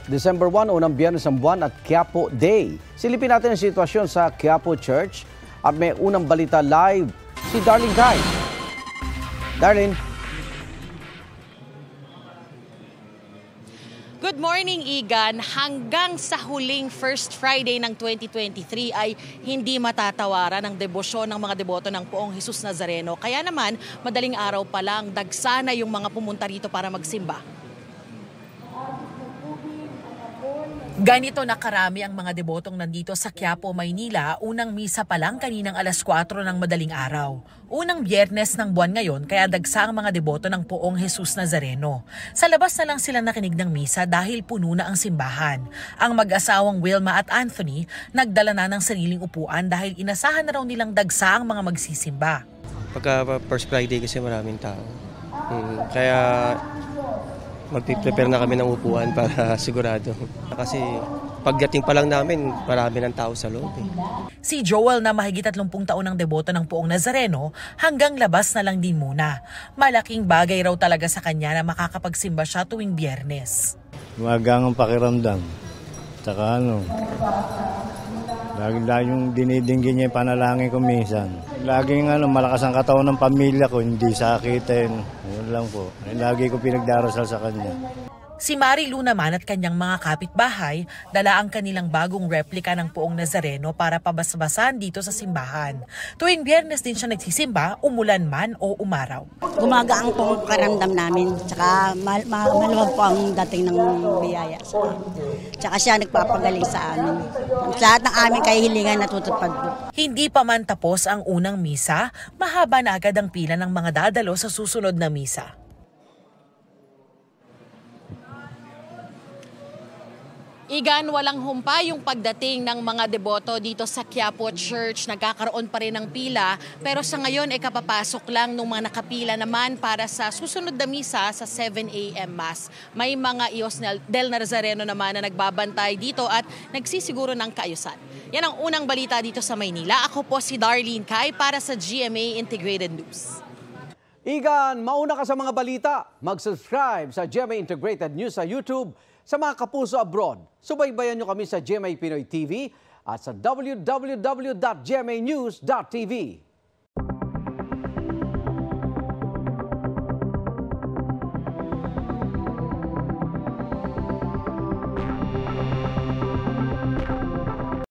December 1, unang biyernes ng buwan at Quiapo Day. Silipin natin ang sitwasyon sa Quiapo Church at may unang balita live si Darlene Kai. Darlene. Good morning, Igan. Hanggang sa huling First Friday ng 2023 ay hindi matatawaran ang debosyon ng mga deboto ng Poong Jesus Nazareno. Kaya naman, madaling araw pa lang, dagsana yung mga pumunta rito para magsimba. Ganito na karami ang mga debotong nandito sa Quiapo, Maynila, unang misa pa lang kaninang alas 4 ng madaling araw. Unang biyernes ng buwan ngayon kaya dagsa ang mga deboto ng Poong Jesus Nazareno. Sa labas na lang sila nakinig ng misa dahil puno na ang simbahan. Ang mag-asawang Wilma at Anthony nagdala na ng sariling upuan dahil inasahan na raw nilang dagsa ang mga magsisimba. Pagka First Friday kasi maraming tao. Kaya magpiprepare na kami ng upuan para sigurado. Kasi pagdating pa lang namin, marami ng tao sa loob. Si Joel na mahigit 30 taon ng deboto ng Poong Nazareno, hanggang labas na lang din muna. Malaking bagay raw talaga sa kanya na makakapagsimba siya tuwing Biyernes. Magang pakiramdam. Tsaka lagi yung dinidinggin niya yung panalangin ko minsan. Laging malakas ang katawan ng pamilya ko, hindi sakitin. Yun lang po. Lagi ko pinagdarasal sa kanya. Si Marilu naman at kanyang mga kapitbahay dala ang kanilang bagong replika ng Poong Nazareno para pabasbasan dito sa simbahan. Tuwing Biyernes din siya nagsisimba, umulan man o umaraw. Gumagaan po ang karamdam namin, tsaka maluwag po ang dating ng biyaya. Tsaka siya nagpapagaling sa amin. Lahat ng aming kahilingan natutupad po. Hindi pa man tapos ang unang misa, mahaba na agad ang pila ng mga dadalo sa susunod na misa. Igan, walang humpa yung pagdating ng mga deboto dito sa Quiapo Church. Nagkakaroon pa rin ng pila, pero sa ngayon kapapasok lang ng mga nakapila naman para sa susunod na misa sa 7 a.m. Mass. May mga Ios del Nazareno naman na nagbabantay dito at nagsisiguro ng kaayusan. Yan ang unang balita dito sa Maynila. Ako po si Darlene Kai para sa GMA Integrated News. Igan, mauna ka sa mga balita. Mag-subscribe sa GMA Integrated News sa YouTube. Sa mga kapuso abroad, subaybayan nyo kami sa GMA Pinoy TV at sa www.gmanews.tv.